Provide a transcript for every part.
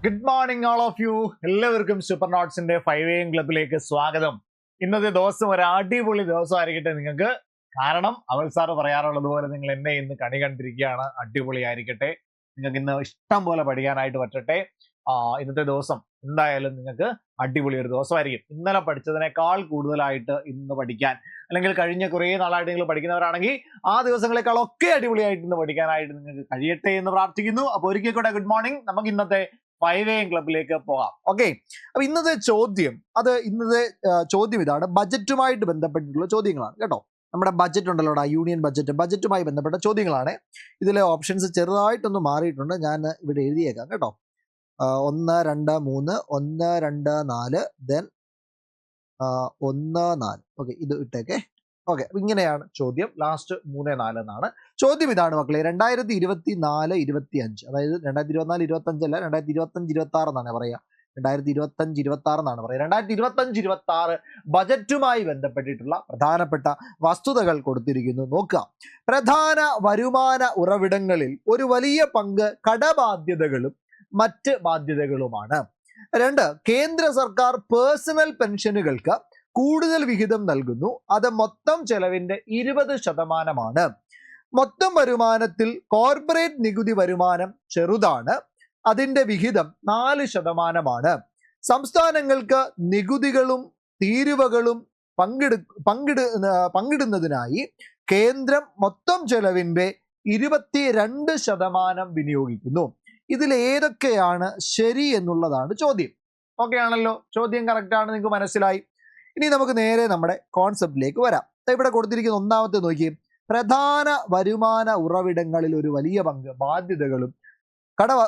Good morning all of you. എല്ലാവർക്കും super നോട്ട്സിന്റെ 5 AM ക്ലബിലേക്ക് സ്വാഗതം. ഇന്നത്തെ ദിവസം ഒരു അടിപൊളി ദിവസമായിരിക്കട്ടെ നിങ്ങൾക്ക്. കാരണം അവൽ സാറ് പറയാറുള്ളത് പോലെ നിങ്ങൾ എന്നെ ഇന്ന് കണി കണ്ടിരിക്കുകയാണ്. അടിപൊളി ആയിരിക്കട്ടെ. നിങ്ങൾക്ക് ഇന്ന് ഇഷ്ടം പോലെ പഠിക്കാനായിട്ട് പറ്റട്ടെ. ഇന്നത്തെ ദിവസം എന്തായാലും നിങ്ങൾക്ക് അടിപൊളി ഒരു ദിവസമായിരിക്കും. ഇന്നലെ പഠിച്ചതിനേക്കാൾ കൂടുതലായിട്ട് ഇന്ന് പഠിക്കാൻ, അല്ലെങ്കിൽ കഴിഞ്ഞ കുറേ നാളായിട്ട് നിങ്ങൾ പഠിക്കുന്നവരാണെങ്കിൽ ആ ദിവസങ്ങളെക്കാളൊക്കെ അടിപൊളിയായിട്ട് ഇന്ന് പഠിക്കാനായിട്ട് നിങ്ങൾക്ക് കഴിയട്ടെ എന്ന് പ്രാർത്ഥിക്കുന്നു. അപ്പോൾ ഒരിക്കൽ കൂടെ ഗുഡ് മോർണിംഗ്. നമുക്ക് ഇന്നത്തെ 5 AM ക്ലബിലേക്ക് പോകാം. ഓക്കെ, അപ്പൊ ഇന്നത്തെ ചോദ്യം ഇതാണ്. ബജറ്റുമായിട്ട് ബന്ധപ്പെട്ടിട്ടുള്ള ചോദ്യങ്ങളാണ് കേട്ടോ. നമ്മുടെ ബജറ്റ് ഉണ്ടല്ലോടാ, യൂണിയൻ ബജറ്റുമായി ബന്ധപ്പെട്ട ചോദ്യങ്ങളാണ്. ഇതിലെ ഓപ്ഷൻസ് ചെറുതായിട്ടൊന്ന് മാറിയിട്ടുണ്ട്. ഞാൻ ഇവിടെ എഴുതിയേക്കാം കേട്ടോ. 1, 2, 3, 1, 2, 4, ദെൻ 1, 4. ഓക്കെ, ഇത് ഇട്ടേക്കെ. ഓക്കെ, അപ്പൊ ഇങ്ങനെയാണ് ചോദ്യം. ലാസ്റ്റ് 3, 4 എന്നാണ് ചോദ്യം. ഇതാണ് മക്കളെ, 2024-25, അതായത് 2024-25 അല്ല, 2025-26 എന്നാണ് പറയാ. 2025-26 എന്നാണ് പറയാ. 2025-26 ബജറ്റുമായി ബന്ധപ്പെട്ടിട്ടുള്ള പ്രധാനപ്പെട്ട വസ്തുതകൾ കൊടുത്തിരിക്കുന്നു. നോക്കുക. പ്രധാന വരുമാന ഉറവിടങ്ങളിൽ ഒരു വലിയ പങ്ക് കടബാധ്യതകളും മറ്റ് ബാധ്യതകളുമാണ്. 2, കേന്ദ്ര സർക്കാർ പേഴ്സണൽ പെൻഷനുകൾക്ക് കൂടുതൽ വിഹിതം നൽകുന്നു. അത് മൊത്തം ചെലവിന്റെ 20%. മൊത്തം വരുമാനത്തിൽ കോർപ്പറേറ്റ് നികുതി വരുമാനം ചെറുതാണ്. അതിന്റെ വിഹിതം 4%. സംസ്ഥാനങ്ങൾക്ക് നികുതികളും തീരുവകളും പങ്കിടുന്നതിനായി കേന്ദ്രം മൊത്തം ചെലവിന്റെ 22% വിനിയോഗിക്കുന്നു. ഇതിൽ ഏതൊക്കെയാണ് ശരി എന്നുള്ളതാണ് ചോദ്യം. ഓക്കെ ആണല്ലോ, ചോദ്യം കറക്റ്റ് ആണ്, നിങ്ങൾക്ക് മനസ്സിലായി. ഇനി നമുക്ക് നേരെ നമ്മുടെ കോൺസെപ്റ്റിലേക്ക് വരാം. ഇവിടെ കൊടുത്തിരിക്കുന്ന ഒന്നാമത്തെ നോക്കി. പ്രധാന വരുമാന ഉറവിടങ്ങളിൽ ഒരു വലിയ പങ്ക് ബാധ്യതകളും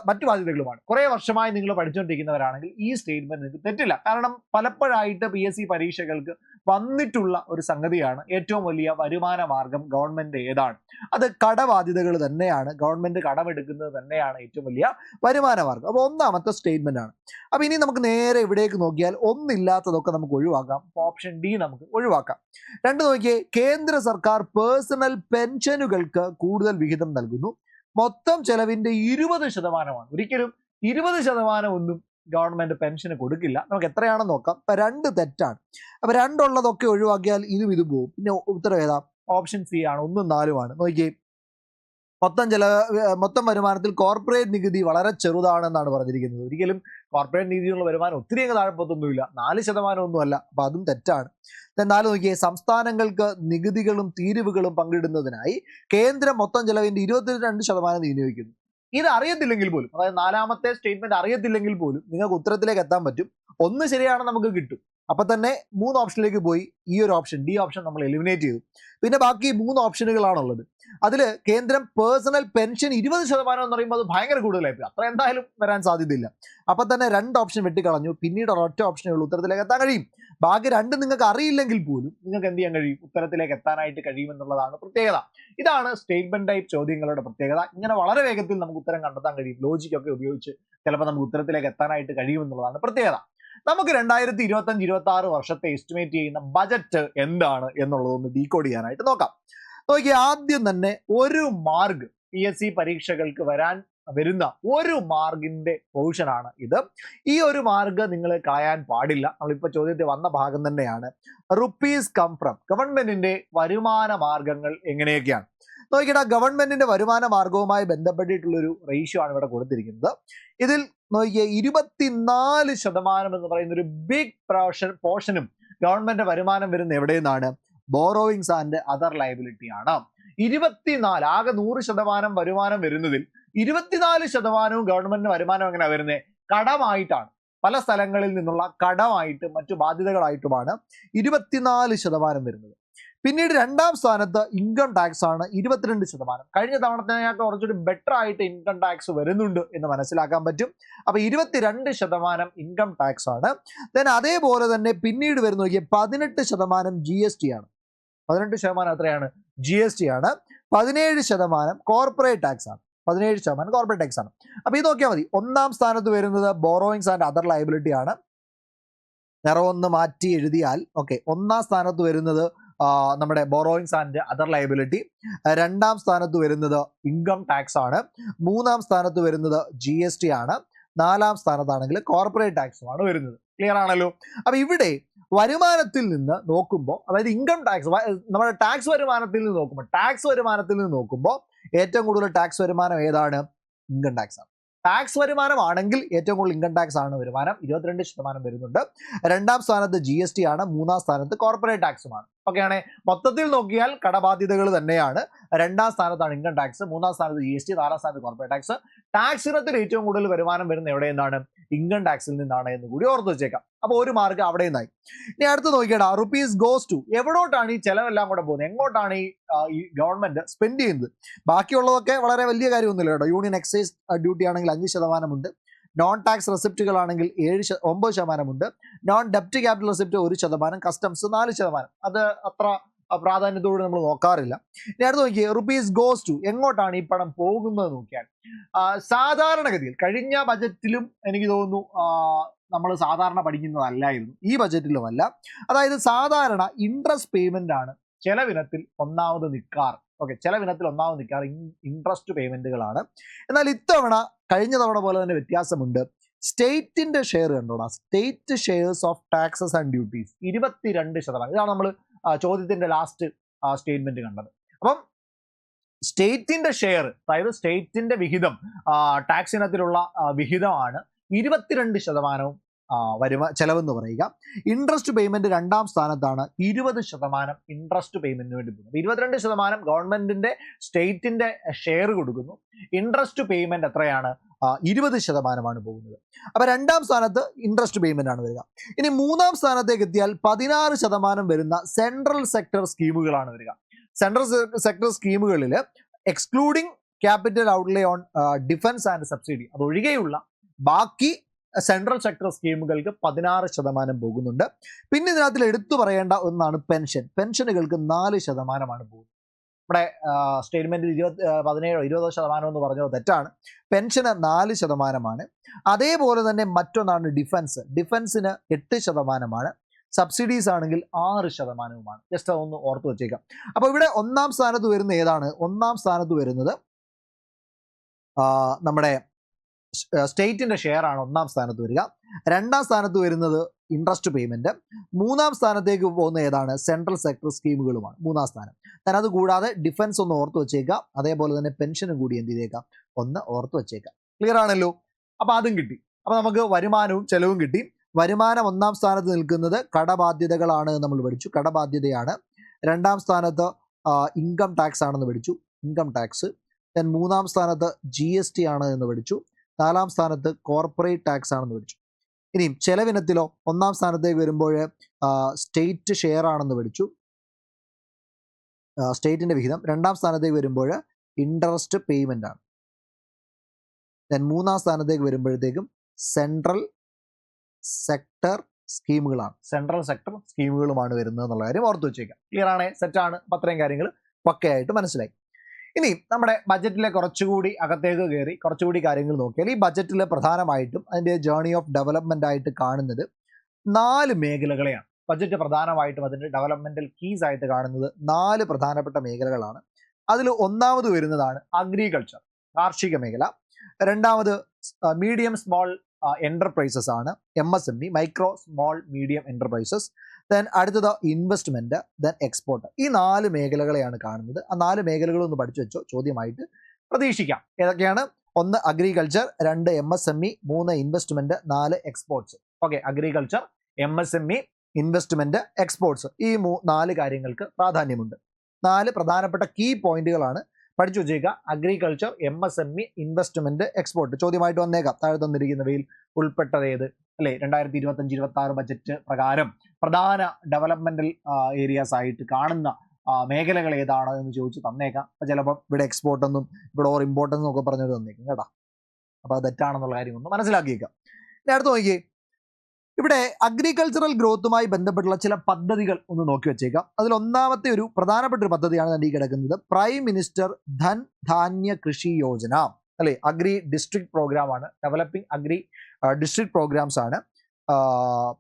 മറ്റു ബാധ്യതകളുമാണ്. കുറെ വർഷമായി നിങ്ങൾ പഠിച്ചുകൊണ്ടിരിക്കുന്നവരാണെങ്കിൽ ഈ സ്റ്റേറ്റ്മെന്റ് നിങ്ങൾക്ക് തെറ്റില്ല. കാരണം പലപ്പോഴായിട്ട് PSC പരീക്ഷകൾക്ക് വന്നിട്ടുള്ള ഒരു സംഗതിയാണ് ഏറ്റവും വലിയ വരുമാന മാർഗം ഗവൺമെന്റ് ഏതാണ്? അത് കടബാധ്യതകൾ തന്നെയാണ്. ഗവൺമെന്റ് കടമെടുക്കുന്നത് തന്നെയാണ് ഏറ്റവും വലിയ വരുമാന മാർഗം. അപ്പോൾ ഒന്നാമത്തെ സ്റ്റേറ്റ്മെന്റ് ആണ്. അപ്പൊ ഇനി നമുക്ക് നേരെ ഇവിടേക്ക് നോക്കിയാൽ ഒന്നില്ലാത്തതൊക്കെ നമുക്ക് ഒഴിവാക്കാം. ഓപ്ഷൻ ഡി നമുക്ക് ഒഴിവാക്കാം. 2 നോക്കിയേ. കേന്ദ്ര സർക്കാർ പേഴ്സണൽ പെൻഷനുകൾക്ക് കൂടുതൽ വിഹിതം നൽകുന്നു. മൊത്തം ചെലവിന്റെ 20%. ഒരിക്കലും 20% ഒന്നും ഗവൺമെന്റ് പെൻഷന് കൊടുക്കില്ല. നമുക്ക് എത്രയാണെന്ന് നോക്കാം. അപ്പൊ 2 തെറ്റാണ്. അപ്പൊ 2 ഉള്ളതൊക്കെ ഒഴിവാക്കിയാൽ ഇതും പോവും. പിന്നെ ഉത്തരം ഏതാ? ഓപ്ഷൻ സി ആണ്. 1, 4 ആണ്. നോക്കിയേ. മൊത്തം വരുമാനത്തിൽ കോർപ്പറേറ്റ് നികുതി വളരെ ചെറുതാണെന്നാണ് പറഞ്ഞിരിക്കുന്നത്. ഒരിക്കലും കോർപ്പറേറ്റ് നികുതിയുള്ള വരുമാനം ഒത്തിരി അങ്ങ് താഴെപ്പൊത്തൊന്നുമില്ല. 4% ഒന്നുമല്ല. അപ്പൊ അതും തെറ്റാണ്. 4 നോക്കിയേ. സംസ്ഥാനങ്ങൾക്ക് നികുതികളും തീരുവകളും പങ്കിടുന്നതിനായി കേന്ദ്രം മൊത്തം ചെലവിന്റെ 22% വിനിയോഗിക്കുന്നു. ഇത് അറിയത്തില്ലെങ്കിൽ പോലും, അതായത് നാലാമത്തെ സ്റ്റേറ്റ്മെന്റ് അറിയത്തില്ലെങ്കിൽ പോലും നിങ്ങൾക്ക് ഉത്തരത്തിലേക്ക് എത്താൻ പറ്റും. 1 ശരിയാണ്, നമുക്ക് കിട്ടും. അപ്പൊ തന്നെ 3 ഓപ്ഷനിലേക്ക് പോയി. ഈ ഒരു ഓപ്ഷൻ, ഡി ഓപ്ഷൻ, നമ്മൾ എലിമിനേറ്റ് ചെയ്തു. പിന്നെ ബാക്കി 3 ഓപ്ഷനുകളാണുള്ളത്. അതിൽ കേന്ദ്രം പേഴ്സണൽ പെൻഷൻ 20% എന്ന് പറയുമ്പോൾ അത് ഭയങ്കര കൂടുതലായി. അത്ര എന്തായാലും വരാൻ സാധ്യതയില്ല. അപ്പൊ തന്നെ 2 ഓപ്ഷൻ വെട്ടിക്കളഞ്ഞു. പിന്നീട് ഒരൊറ്റ ഓപ്ഷനേ ഉള്ളൂ ഉത്തരത്തിലേക്ക് എത്താൻ കഴിയും. ബാക്കി 2 നിങ്ങൾക്ക് അറിയില്ലെങ്കിൽ പോലും നിങ്ങൾക്ക് എന്ത് ചെയ്യാൻ കഴിയും? ഉത്തരത്തിലേക്ക് എത്താനായിട്ട് കഴിയുമെന്നുള്ളതാണ് പ്രത്യേകത. ഇതാണ് സ്റ്റേറ്റ്മെന്റ് ടൈപ്പ് ചോദ്യങ്ങളുടെ പ്രത്യേകത. ഇങ്ങനെ വളരെ വേഗത്തിൽ നമുക്ക് ഉത്തരം കണ്ടെത്താൻ കഴിയും. ലോജിക്കൊക്കെ ഉപയോഗിച്ച് ചിലപ്പോൾ നമുക്ക് ഉത്തരത്തിലേക്ക് എത്താനായിട്ട് കഴിയുമെന്നുള്ളതാണ് പ്രത്യേകത. നമുക്ക് 2025-26 വർഷത്തെ എസ്റ്റിമേറ്റ് ചെയ്യുന്ന ബജറ്റ് എന്താണ് എന്നുള്ളതൊന്ന് ഡീകോഡ് ചെയ്യാനായിട്ട് നോക്കാം. നോക്കി. ആദ്യം തന്നെ ഒരു മാർക്ക് PSC പരീക്ഷകൾക്ക് വരുന്ന ഒരു മാർക്കിന്റെ പോർഷനാണ് ഇത്. ഈ ഒരു മാർക്ക് നിങ്ങൾ കളയാൻ പാടില്ല. നമ്മളിപ്പോ ചോദ്യത്തിൽ വന്ന ഭാഗം തന്നെയാണ്. Rupees come from. ഗവൺമെന്റിന്റെ വരുമാന മാർഗങ്ങൾ എങ്ങനെയൊക്കെയാണ് നോക്കിയിട്ട് ഗവൺമെന്റിന്റെ വരുമാന മാർഗവുമായി ബന്ധപ്പെട്ടിട്ടുള്ളൊരു റേഷ്യോ ആണ് ഇവിടെ കൊടുത്തിരിക്കുന്നത്. ഇതിൽ നോക്കിയേ 24% എന്ന് പറയുന്ന ഒരു ബിഗ് പോർഷനും ഗവൺമെന്റ് വരുമാനം വരുന്ന എവിടെ നിന്നാണ്? ബോറോയിങ്സ് ആൻഡ് അതർ ലയബിലിറ്റി ആണ്. 24, ആകെ 100% വരുമാനം വരുന്നതിൽ 24% ഗവൺമെന്റിന് വരുമാനം എങ്ങനെയാണ് വരുന്നത്? കടമായിട്ടാണ്. പല സ്ഥലങ്ങളിൽ നിന്നുള്ള കടമായിട്ട് മറ്റു ബാധ്യതകളായിട്ടുമാണ് 24% വരുന്നത്. പിന്നീട് 2ാം സ്ഥാനത്ത് ഇൻകം ടാക്സ് ആണ് 22%. കഴിഞ്ഞ തവണത്തിനേക്കാൾ കുറച്ചുകൂടി ബെറ്റർ ആയിട്ട് ഇൻകം ടാക്സ് വരുന്നുണ്ട് എന്ന് മനസ്സിലാക്കാൻ പറ്റും. അപ്പൊ 22% ഇൻകം ടാക്സ് ആണ്. ദെൻ അതേപോലെ തന്നെ പിന്നീട് വരുന്ന നോക്കിയാൽ 18% GST ആണ്. 18% എത്രയാണ്? GST ആണ്. 17% കോർപ്പറേറ്റ് ടാക്സ് ആണ്. 17% കോർപ്പറേറ്റ് ടാക്സ് ആണ്. അപ്പൊ ഇത് നോക്കിയാൽ മതി. 1ാം സ്ഥാനത്ത് വരുന്നത് ബോറോയിങ്സ് ആൻഡ് അതർ ലയബിലിറ്റി ആണ്. നിറവൊന്ന് മാറ്റി എഴുതിയാൽ ഓക്കെ. 1ാം സ്ഥാനത്ത് വരുന്നത് നമ്മുടെ ബോറോയിങ്സ് ആൻഡ് അതർ ലയബിലിറ്റി. 2ാം സ്ഥാനത്ത് വരുന്നത് ഇൻകം ടാക്സ് ആണ്. 3ാം സ്ഥാനത്ത് വരുന്നത് GST ആണ്. നാലാം സ്ഥാനത്താണെങ്കിൽ കോർപ്പറേറ്റ് ടാക്സുമാണ് വരുന്നത്. ക്ലിയർ ആണല്ലോ. അപ്പൊ ഇവിടെ വരുമാനത്തിൽ നിന്ന് നോക്കുമ്പോൾ, അതായത് ഇൻകം ടാക്സ്, നമ്മുടെ ടാക്സ് വരുമാനത്തിൽ നിന്ന് നോക്കുമ്പോൾ ഏറ്റവും കൂടുതൽ ടാക്സ് വരുമാനം ഏതാണ്? ഇൻകം ടാക്സ് ആണ്. ടാക്സ് വരുമാനമാണെങ്കിൽ ഏറ്റവും കൂടുതൽ ഇൻകം ടാക്സ് ആണ് വരുമാനം, 22% വരുന്നുണ്ട്. രണ്ടാം സ്ഥാനത്ത് GST ആണ്, മൂന്നാം സ്ഥാനത്ത് കോർപ്പറേറ്റ് ടാക്സുമാണ്. ഓക്കെയാണ്. മൊത്തത്തിൽ നോക്കിയാൽ കടബാധ്യതകൾ തന്നെയാണ്. രണ്ടാം സ്ഥാനത്താണ് ഇൻകം ടാക്സ്, മൂന്നാം സ്ഥാനത്ത് GST, നാലാം സ്ഥാനത്ത് കോർപ്പറേറ്റ് ടാക്സ്. ടാക്സ് ഇനത്തിൽ ഏറ്റവും കൂടുതൽ വരുമാനം വരുന്ന എവിടെ നിന്നാണ്? ഇൻകം ടാക്സിൽ നിന്നാണ് എന്ന് കൂടി ഓർത്ത് വെച്ചേക്കാം. അപ്പോൾ ഒരു മാർക്ക് അവിടെ നിന്നായി. ഇനി അടുത്ത് നോക്കിയാൽ റുപ്പീസ് ഗോസ് ടു, എവിടോട്ടാണ് ഈ ചെലവെല്ലാം കൂടെ പോകുന്നത്? എങ്ങോട്ടാണ് ഈ ഗവൺമെന്റ് സ്പെൻഡ് ചെയ്യുന്നത്? ബാക്കിയുള്ളതൊക്കെ വളരെ വലിയ കാര്യമൊന്നുമില്ല കേട്ടോ. യൂണിയൻ എക്സൈസ് ഡ്യൂട്ടി ആണെങ്കിൽ 5% നോൺ ടാക്സ് റെസിപ്റ്റുകളാണെങ്കിൽ 9% നോൺ ഡെപ്റ്റ് ക്യാപിറ്റൽ റെസിപ്റ്റ് 1%, കസ്റ്റംസ് 4%. അത് അത്ര പ്രാധാന്യത്തോട് നമ്മൾ നോക്കാറില്ല. ഇനി അടുത്ത് നോക്കിയേ, റുപ്പീസ് ഗോസ് ടു, എങ്ങോട്ടാണ് ഈ പണം പോകുന്നത് നോക്കിയാൽ സാധാരണഗതിയിൽ കഴിഞ്ഞ ബജറ്റിലും എനിക്ക് തോന്നുന്നു നമ്മൾ സാധാരണ പഠിക്കുന്നതല്ലായിരുന്നു, ഈ ബജറ്റിലുമല്ല. അതായത് സാധാരണ ഇൻട്രസ്റ്റ് പേയ്മെന്റ് ആണ് ചെലവിനത്തിൽ ഒന്നാമത് നിൽക്കാറ്. ഓക്കെ, ചെലവിനത്തിൽ ഒന്നാമത് നിൽക്കാറ് ഇൻട്രസ്റ്റ് പേയ്മെന്റുകളാണ്. എന്നാൽ ഇത്തവണ കഴിഞ്ഞ തവണ പോലെ തന്നെ വ്യത്യാസമുണ്ട്. സ്റ്റേറ്റിന്റെ ഷെയർ കണ്ടോടാ, state shares of taxes and duties 22%. ഇതാണ് നമ്മൾ ചോദ്യത്തിന്റെ ലാസ്റ്റ് സ്റ്റേറ്റ്മെന്റ് കണ്ടത്. അപ്പം സ്റ്റേറ്റിന്റെ ഷെയർ, അതായത് സ്റ്റേറ്റിന്റെ വിഹിതം, ടാക്സ് ഇനത്തിലുള്ള വിഹിതമാണ് 22% ചെലവെന്ന് പറയുക. ഇൻട്രസ്റ്റ് പേയ്മെന്റ് രണ്ടാം സ്ഥാനത്താണ്, 20% ഇൻട്രസ്റ്റ് പേയ്മെന്റിന് വേണ്ടി പോകുന്നത്. 22% ഗവൺമെന്റിന്റെ സ്റ്റേറ്റിന്റെ ഷെയർ കൊടുക്കുന്നു. ഇൻട്രസ്റ്റ് പേയ്മെന്റ് എത്രയാണ്? 20% പോകുന്നത്. അപ്പൊ രണ്ടാം സ്ഥാനത്ത് ഇൻട്രസ്റ്റ് പേയ്മെന്റ് ആണ് വരിക. ഇനി മൂന്നാം സ്ഥാനത്തേക്ക് എത്തിയാൽ 16% വരുന്ന സെൻട്രൽ സെക്ടർ സ്കീമുകളാണ് വരിക. സെൻട്രൽ സെക്ടർ സ്കീമുകളിൽ excluding capital outlay on defence and subsidy അതൊഴികെയുള്ള ബാക്കി സെൻട്രൽ സെക്ടർ സ്കീമുകൾക്ക് 16% പോകുന്നുണ്ട്. പിന്നെ ഇതിനകത്തിൽ എടുത്തു പറയേണ്ട ഒന്നാണ് പെൻഷനുകൾക്ക് 4% പോകുന്നത്. നമ്മുടെ സ്റ്റേറ്റ്മെന്റിൽ 17-20% എന്ന് പറഞ്ഞത് തെറ്റാണ്. പെൻഷന് 4%. അതേപോലെ തന്നെ മറ്റൊന്നാണ് ഡിഫൻസിന് 8%. സബ്സിഡീസ് ആണെങ്കിൽ 6%. ജസ്റ്റ് അതൊന്ന് ഓർത്ത് വെച്ചേക്കാം. അപ്പോൾ ഇവിടെ ഒന്നാം സ്ഥാനത്ത് വരുന്ന ഏതാണ്? ഒന്നാം സ്ഥാനത്ത് വരുന്നത് നമ്മുടെ സ്റ്റേറ്റിന്റെ ഷെയർ ആണ് ഒന്നാം സ്ഥാനത്ത് വരിക. രണ്ടാം സ്ഥാനത്ത് വരുന്നത് ഇൻട്രസ്റ്റ് പേയ്മെന്റ്. മൂന്നാം സ്ഥാനത്തേക്ക് പോകുന്ന ഏതാണ്? സെൻട്രൽ സെക്ടർ സ്കീമുകളുമാണ് മൂന്നാം സ്ഥാനം. ഞാൻ അത് കൂടാതെ ഡിഫൻസ് ഒന്ന് ഓർത്ത് വെച്ചേക്കാം. അതേപോലെ തന്നെ പെൻഷനും കൂടി എന്ത് ചെയ്തേക്കാം? ഒന്ന് ഓർത്ത് വെച്ചേക്കാം. ക്ലിയർ ആണല്ലോ. അപ്പൊ അതും കിട്ടി. അപ്പൊ നമുക്ക് വരുമാനവും ചെലവും കിട്ടി. വരുമാനം ഒന്നാം സ്ഥാനത്ത് നിൽക്കുന്നത് കടബാധ്യതകളാണ് നമ്മൾ പഠിച്ചു, കടബാധ്യതയാണ്. രണ്ടാം സ്ഥാനത്ത് ഇൻകം ടാക്സ് ആണെന്ന് പഠിച്ചു, ഇൻകം ടാക്സ്. ദെൻ മൂന്നാം സ്ഥാനത്ത് GST ആണ് എന്ന് പഠിച്ചു. നാലാം സ്ഥാനത്ത് കോർപ്പറേറ്റ് ടാക്സ് ആണെന്ന് പഠിച്ചു. ഇനിയും ചെലവിനത്തിലോ ഒന്നാം സ്ഥാനത്തേക്ക് വരുമ്പോൾ സ്റ്റേറ്റ് ഷെയർ ആണെന്ന് പഠിച്ചു, സ്റ്റേറ്റിന്റെ വിഹിതം. രണ്ടാം സ്ഥാനത്തേക്ക് വരുമ്പോൾ ഇൻട്രസ്റ്റ് പേയ്മെന്റ് ആണ്. ദെൻ മൂന്നാം സ്ഥാനത്തേക്ക് വരുമ്പോഴത്തേക്കും സെൻട്രൽ സെക്ടർ സ്കീമുകളാണ്, സെൻട്രൽ സെക്ടർ സ്കീമുകളുമാണ് വരുന്നത് എന്നുള്ള കാര്യം ഓർത്ത് വെച്ചേക്കാം. ക്ലിയർ ആണ്, സെറ്റാണ്. അപ്പം അത്രയും കാര്യങ്ങൾ പക്കയായിട്ട് മനസ്സിലായി. ഇനി നമ്മുടെ ബജറ്റിലെ കുറച്ചുകൂടി അകത്തേക്ക് കയറി കുറച്ചുകൂടി കാര്യങ്ങൾ നോക്കിയാൽ ഈ ബജറ്റിൽ പ്രധാനമായിട്ടും അതിൻ്റെ ജേർണി ഓഫ് ഡെവലപ്മെന്റ് ആയിട്ട് കാണുന്നത് 4 മേഖലകളെയാണ്. ബജറ്റ് പ്രധാനമായിട്ടും അതിൻ്റെ ഡെവലപ്മെന്റൽ കീസ് ആയിട്ട് കാണുന്നത് 4 പ്രധാനപ്പെട്ട മേഖലകളാണ്. അതിൽ ഒന്നാമത് വരുന്നതാണ് അഗ്രികൾച്ചർ, കാർഷിക മേഖല. രണ്ടാമത് മീഡിയം സ്മോൾ എന്റർപ്രൈസസ് ആണ്, MSME, micro small medium enterprises. Then അടുത്തത് ഇൻവെസ്റ്റ്മെന്റ്, ദെൻ എക്സ്പോർട്ട്. ഈ 4 മേഖലകളെയാണ് കാണുന്നത്. ആ 4 മേഖലകളൊന്ന് പഠിച്ചു വെച്ചോ, ചോദ്യമായിട്ട് പ്രതീക്ഷിക്കാം. ഏതൊക്കെയാണ്? 1 agriculture, 2 MSME, 3 investment, 4 exports. Okay, agriculture, MSME, investment, exports, ഈ 4 കാര്യങ്ങൾക്ക് പ്രാധാന്യമുണ്ട്. 4 പ്രധാനപ്പെട്ട കീ പോയിന്റുകളാണ്. പഠിച്ചു വെച്ചേക്കുക. Agriculture, MSME, investment, export. ചോദ്യമായിട്ട് വന്നേക്കാം. താഴെ തന്നിരിക്കുന്നവയിൽ ഉൾപ്പെട്ടത് ഏത്? അല്ലെ, 2025-26 ബജറ്റ് പ്രകാരം പ്രധാന ഡെവലപ്മെന്റൽ ഏരിയാസ് ആയിട്ട് കാണുന്ന മേഖലകൾ ഏതാണ് എന്ന് ചോദിച്ച് തന്നേക്കാം. അപ്പൊ ചിലപ്പോൾ ഇവിടെ എക്സ്പോർട്ട് എന്നും ഇവിടെ ഓർ ഇമ്പോർട്ടൻസ് ഒക്കെ പറഞ്ഞത് തന്നേക്കും കേട്ടോ. അപ്പൊ അത് തെറ്റാണെന്നുള്ള കാര്യം ഒന്ന് മനസ്സിലാക്കിയേക്കാം. ഇനി അടുത്ത് നോക്കിയേ, ഇവിടെ അഗ്രികൾച്ചറൽ ഗ്രോത്തുമായി ബന്ധപ്പെട്ടുള്ള ചില പദ്ധതികൾ ഒന്ന് നോക്കി വെച്ചേക്കാം. അതിൽ ഒന്നാമത്തെ ഒരു പ്രധാനപ്പെട്ട ഒരു പദ്ധതിയാണ് തന്നെ ഈ കിടക്കുന്നത്, പ്രൈം മിനിസ്റ്റർ ധൻ ധാന്യ കൃഷി യോജന. അല്ലെ, അഗ്രി ഡിസ്ട്രിക്ട് പ്രോഗ്രാം ആണ്, ഡെവലപ്പിംഗ് അഗ്രി ഡിസ്ട്രിക്ട് പ്രോഗ്രാംസ് ആണ്.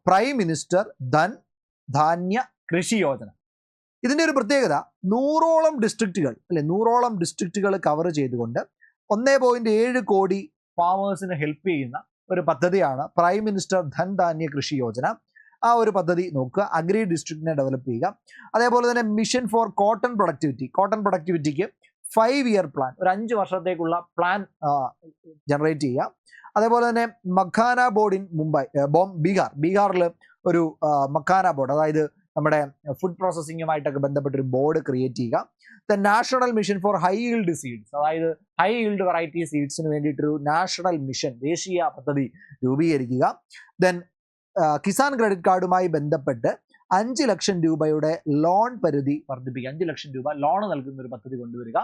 പ്രൈം മിനിസ്റ്റർ ധൻ ധാന്യ കൃഷി യോജന. ഇതിന്റെ ഒരു പ്രത്യേകത, 100ഓളം ഡിസ്ട്രിക്റ്റുകൾ, അല്ലെ 100ഓളം ഡിസ്ട്രിക്റ്റുകൾ കവർ ചെയ്തുകൊണ്ട് 1.7 കോടി ഫാമേഴ്സിന് ഹെൽപ്പ് ചെയ്യുന്ന ഒരു പദ്ധതിയാണ് പ്രൈം മിനിസ്റ്റർ ധൻധാന്യ കൃഷി യോജന. ആ ഒരു പദ്ധതി നോക്കുക, അഗ്രി ഡിസ്ട്രിക്റ്റിനെ ഡെവലപ്പ് ചെയ്യുക. അതേപോലെ തന്നെ മിഷൻ ഫോർ കോട്ടൺ പ്രൊഡക്ടിവിറ്റിക്ക് 5 ഇയർ പ്ലാൻ, ഒരു 5 വർഷത്തേക്കുള്ള പ്ലാൻ ജനറേറ്റ് ചെയ്യുക. അതേപോലെ തന്നെ മഖാന ബോർഡ് ഇൻ ബീഹാറിൽ ഒരു മഖാന ബോർഡ്, അതായത് നമ്മുടെ ഫുഡ് പ്രോസസ്സിങ്ങുമായിട്ടൊക്കെ ബന്ധപ്പെട്ടൊരു ബോർഡ് ക്രിയേറ്റ് ചെയ്യുക. The national mission for high yield seeds, അതായത് ഹൈ ഈൽഡ് വെറൈറ്റി സീഡ്സിന് വേണ്ടിയിട്ടൊരു നാഷണൽ മിഷൻ, ദേശീയ പദ്ധതി രൂപീകരിക്കുക. ദെൻ കിസാൻ ക്രെഡിറ്റ് കാർഡുമായി ബന്ധപ്പെട്ട് 5 ലക്ഷം രൂപയുടെ ലോൺ പരിധി വർദ്ധിപ്പിക്കുക. 5 ലക്ഷം രൂപ ലോൺ നൽകുന്ന ഒരു പദ്ധതി കൊണ്ടുവരിക.